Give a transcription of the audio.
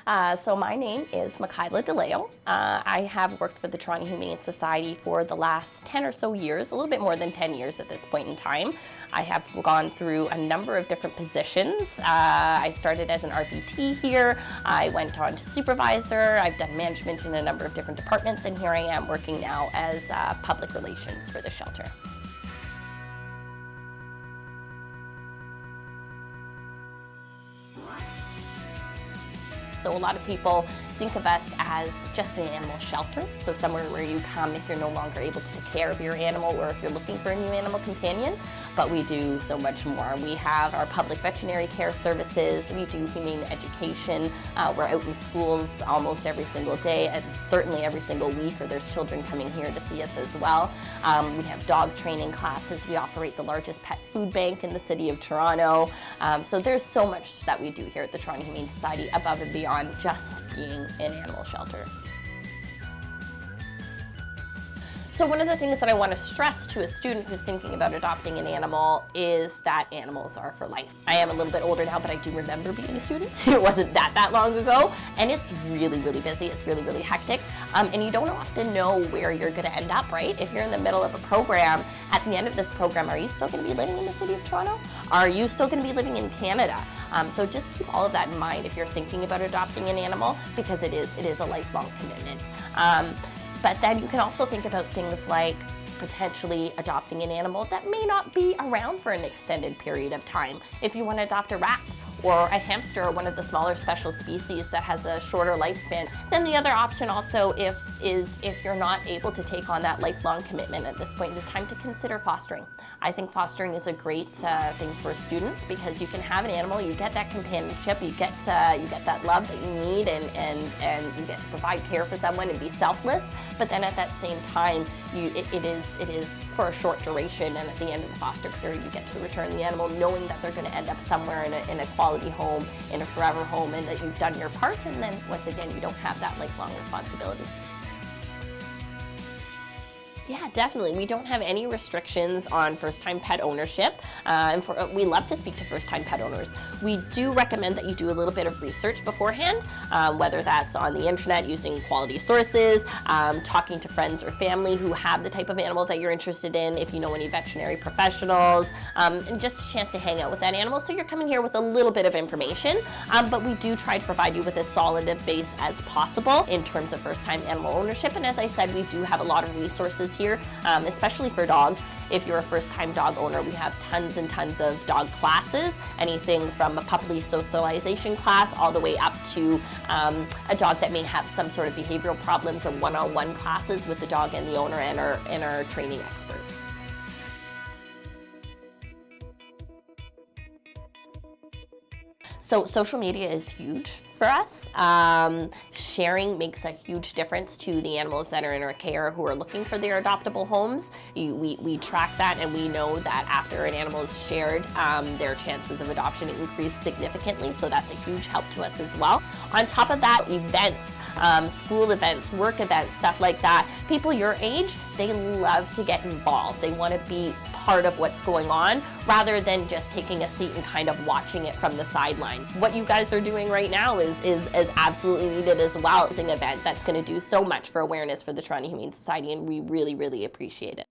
So my name is Makyla Deleo. I have worked for the Toronto Humane Society for the last 10 or so years, a little bit more than 10 years at this point in time. I have gone through a number of different positions. I started as an RVT here. I went on to supervisor. I've done management in a number of different departments, and here I am working now as public relations for the shelter. So a lot of people think of us as just an animal shelter, so somewhere where you come if you're no longer able to take care of your animal or if you're looking for a new animal companion, but we do so much more. We have our public veterinary care services, we do humane education, we're out in schools almost every single day, and certainly every single week, or there's children coming here to see us as well. We have dog training classes, we operate the largest pet food bank in the city of Toronto, so there's so much that we do here at the Toronto Humane Society above and beyond just being an animal shelter. So one of the things that I want to stress to a student who's thinking about adopting an animal is that animals are for life. I am a little bit older now, but I do remember being a student. It wasn't that long ago, and it's really busy. It's really hectic, and you don't often know where you're going to end up, right? If you're in the middle of a program, at the end of this program, are you still going to be living in the city of Toronto? Are you still going to be living in Canada? So just keep all of that in mind if you're thinking about adopting an animal, because it is a lifelong commitment. But then you can also think about things like potentially adopting an animal that may not be around for an extended period of time. If you want to adopt a rat or a hamster, or one of the smaller special species that has a shorter lifespan. Then the other option also is if you're not able to take on that lifelong commitment at this point, it's time to consider fostering. I think fostering is a great thing for students, because you can have an animal, you get that companionship, you get that love that you need, and you get to provide care for someone and be selfless. But then at that same time, it is for a short duration, and at the end of the foster period, you get to return the animal knowing that they're going to end up somewhere in a quality home, in a forever home, and that you've done your part, and then once again, you don't have that lifelong responsibility. Yeah, definitely. We don't have any restrictions on first-time pet ownership, and we love to speak to first-time pet owners. We do recommend that you do a little bit of research beforehand, whether that's on the internet using quality sources, talking to friends or family who have the type of animal that you're interested in, if you know any veterinary professionals, and just a chance to hang out with that animal. So you're coming here with a little bit of information, but we do try to provide you with as solid a base as possible in terms of first-time animal ownership. And as I said, we do have a lot of resources here, especially for dogs. If you're a first-time dog owner, we have tons and tons of dog classes, anything from a puppy socialization class all the way up to a dog that may have some sort of behavioral problems, and one-on-one classes with the dog and the owner and our training experts. So social media is huge for us. Sharing makes a huge difference to the animals that are in our care who are looking for their adoptable homes. We track that, and we know that after an animal is shared, their chances of adoption increase significantly, so that's a huge help to us as well. On top of that, events, school events, work events, stuff like that. People your age, they love to get involved. They want to be part of what's going on, rather than just taking a seat and kind of watching it from the sideline. What you guys are doing right now is absolutely needed as well as an event that's going to do so much for awareness for the Toronto Humane Society, and we really appreciate it.